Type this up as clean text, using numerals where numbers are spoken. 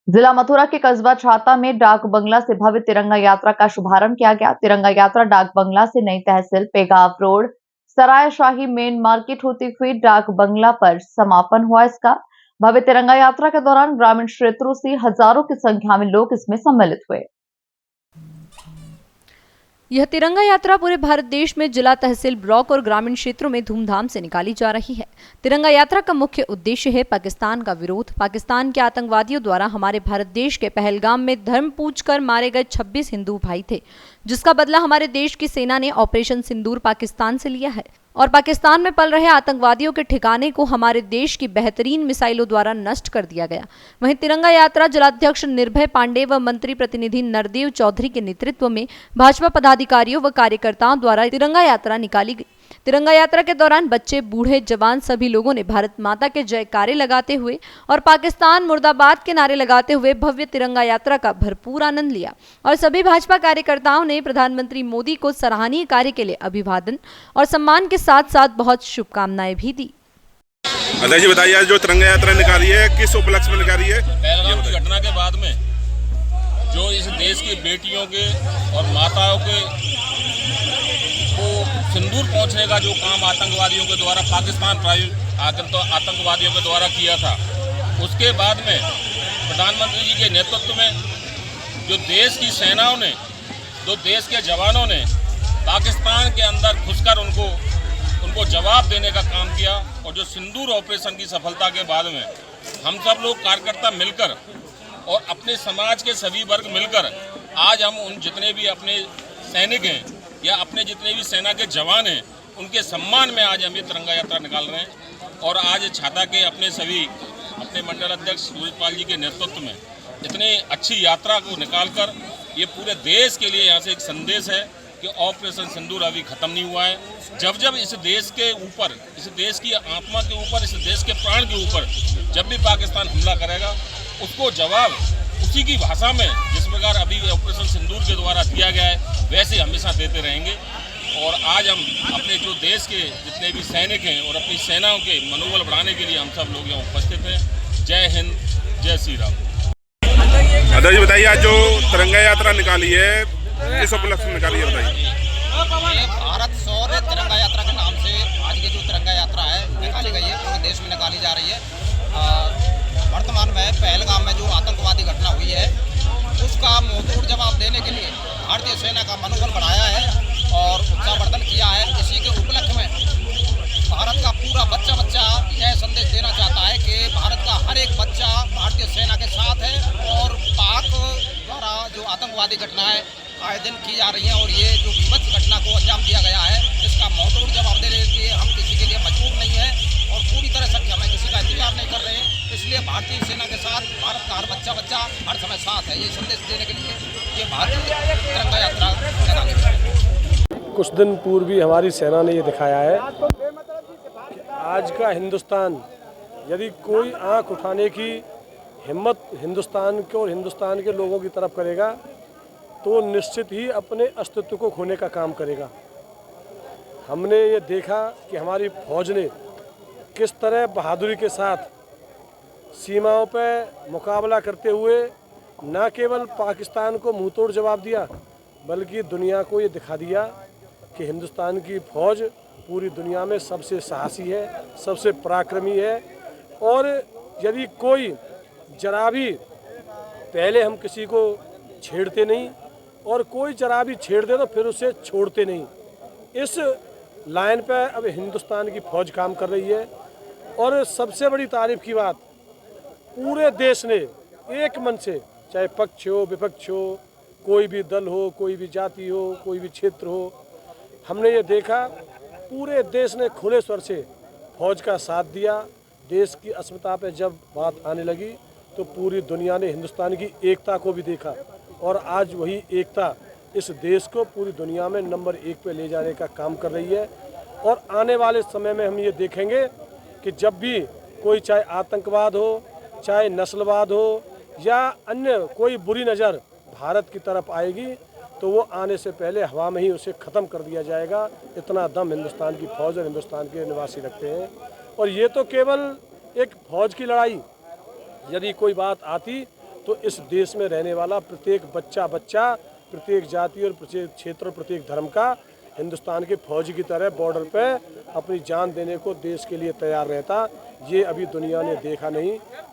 जिला मथुरा के कस्बा छाता में डाक बंगला से भव्य तिरंगा यात्रा का शुभारंभ किया गया। तिरंगा यात्रा डाक बंगला से नई तहसील पेगाव रोड सराय शाही मेन मार्केट होती हुई डाक बंगला पर समापन हुआ। इसका भव्य तिरंगा यात्रा के दौरान ग्रामीण क्षेत्रों से हजारों की संख्या में लोग इसमें सम्मिलित हुए। यह तिरंगा यात्रा पूरे भारत देश में जिला, तहसील, ब्लॉक और ग्रामीण क्षेत्रों में धूमधाम से निकाली जा रही है। तिरंगा यात्रा का मुख्य उद्देश्य है पाकिस्तान का विरोध। पाकिस्तान के आतंकवादियों द्वारा हमारे भारत देश के पहलगाम में धर्म पूछकर मारे गए 26 हिंदू भाई थे, जिसका बदला हमारे देश की सेना ने ऑपरेशन सिंदूर पाकिस्तान से लिया है और पाकिस्तान में पल रहे आतंकवादियों के ठिकाने को हमारे देश की बेहतरीन मिसाइलों द्वारा नष्ट कर दिया गया। वहीं तिरंगा यात्रा जिलाध्यक्ष निर्भय पांडे व मंत्री प्रतिनिधि नरदेव चौधरी के नेतृत्व में भाजपा पदाधिकारियों व कार्यकर्ताओं द्वारा तिरंगा यात्रा निकाली गई। तिरंगा यात्रा के दौरान बच्चे, बूढ़े, जवान सभी लोगों ने भारत माता के जयकारे लगाते हुए और पाकिस्तान मुर्दाबाद के नारे लगाते हुए भव्य तिरंगा यात्रा का भरपूर आनंद लिया और सभी भाजपा कार्यकर्ताओं ने प्रधानमंत्री मोदी को सराहनीय कार्य के लिए अभिवादन और सम्मान के साथ साथ बहुत शुभकामनाएं भी दी। अध्यक्ष जी बताइए, आज जो तिरंगा यात्रा निकाली है किस उपलक्ष्य में निकाली है? पहलगाम की घटना के बाद में जो इस देश की बेटियों के और माताओं के को सिंदूर पहुंचने का जो काम आतंकवादियों के द्वारा आतंकवादियों के द्वारा किया था, उसके बाद में प्रधानमंत्री जी के नेतृत्व में जो देश की सेनाओं ने, जो देश के जवानों ने पाकिस्तान के अंदर घुसकर उनको जवाब देने का काम किया और जो सिंदूर ऑपरेशन की सफलता के बाद में हम सब लोग कार्यकर्ता मिलकर और अपने समाज के सभी वर्ग मिलकर आज हम उन जितने भी अपने सैनिक हैं या अपने जितने भी सेना के जवान हैं, उनके सम्मान में आज हम ये तिरंगा यात्रा निकाल रहे हैं। और आज छाता के अपने मंडल अध्यक्ष सूरजपाल जी के नेतृत्व में इतनी अच्छी यात्रा को निकालकर ये पूरे देश के लिए यहाँ से एक संदेश है कि ऑपरेशन सिंदूर अभी खत्म नहीं हुआ है। जब जब इस देश के ऊपर, इस देश की आत्मा के ऊपर, इस देश के प्राण के ऊपर जब भी पाकिस्तान हमला करेगा, उसको जवाब उसी की भाषा में जिस प्रकार अभी ऑपरेशन सिंदूर के द्वारा दिया गया है, वैसे हमेशा देते रहेंगे। और आज हम अपने जो देश के जितने भी सैनिक हैं और अपनी सेनाओं के मनोबल बढ़ाने के लिए हम सब लोग यहाँ उपस्थित हैं। जय हिंद, जय श्री राम। अध्यक्ष जी बताइए, आज जो तिरंगा यात्रा निकाली है किस उपलक्ष्य में निकाली है, बताइए। ये भारत शौर्य तिरंगा यात्रा के नाम से आज की जो तिरंगा यात्रा है निकाली गई है, पूरे देश में निकाली जा रही है। वर्तमान में पहलगाम में जो आतंकवादी घटना हुई है उसका मुंहतोड़ जवाब देने के लिए भारतीय सेना का मनोबल बढ़ाया है और उत्साहवर्धन किया है। इसी के उपलक्ष्य में भारत का पूरा बच्चा यह संदेश देना चाहता है कि भारत का हर एक बच्चा भारतीय सेना के साथ है और पाक द्वारा जो आतंकवादी घटनाएं आए दिन की जा रही हैं और ये जो विभत्स घटना को अंजाम दिया गया है, इसका मुंहतोड़ जवाब देने के लिए हम किसी के लिए मजबूर नहीं है और पूरी तरह से हमें किसी का इंतजार नहीं कर रहे हैं। इसलिए भारतीय सेना के साथ भारत का हर बच्चा हर समय साथ है। ये संदेश देने के लिए ये भारतीय तिरंगा यात्रा निकाली गई। कुछ दिन पूर्व ही हमारी सेना ने ये दिखाया है कि आज का हिंदुस्तान यदि कोई आंख उठाने की हिम्मत हिंदुस्तान के और हिंदुस्तान के लोगों की तरफ करेगा तो निश्चित ही अपने अस्तित्व को खोने का काम करेगा। हमने ये देखा कि हमारी फौज ने किस तरह बहादुरी के साथ सीमाओं पर मुकाबला करते हुए न केवल पाकिस्तान को मुंहतोड़ जवाब दिया, बल्कि दुनिया को ये दिखा दिया कि हिंदुस्तान की फौज पूरी दुनिया में सबसे साहसी है, सबसे पराक्रमी है। और यदि कोई जरा भी, पहले हम किसी को छेड़ते नहीं और कोई जरा भी छेड़ दे तो फिर उसे छोड़ते नहीं, इस लाइन पर अब हिंदुस्तान की फौज काम कर रही है। और सबसे बड़ी तारीफ की बात, पूरे देश ने एक मन से, चाहे पक्ष हो विपक्ष हो, कोई भी दल हो, कोई भी जाति हो, कोई भी क्षेत्र हो, हमने ये देखा पूरे देश ने खुले स्वर से फौज का साथ दिया। देश की अस्मिता पे जब बात आने लगी तो पूरी दुनिया ने हिंदुस्तान की एकता को भी देखा और आज वही एकता इस देश को पूरी दुनिया में नंबर 1 पे ले जाने का काम कर रही है। और आने वाले समय में हम ये देखेंगे कि जब भी कोई, चाहे आतंकवाद हो, चाहे नस्लवाद हो या अन्य कोई बुरी नज़र भारत की तरफ आएगी तो वो आने से पहले हवा में ही उसे ख़त्म कर दिया जाएगा। इतना दम हिंदुस्तान की फौज और हिंदुस्तान के निवासी रखते हैं। और ये तो केवल एक फौज की लड़ाई, यदि कोई बात आती तो इस देश में रहने वाला प्रत्येक बच्चा प्रत्येक जाति और प्रत्येक क्षेत्र और प्रत्येक धर्म का हिंदुस्तान के फौज की तरह बॉर्डर पे अपनी जान देने को देश के लिए तैयार रहता। ये अभी दुनिया ने देखा नहीं।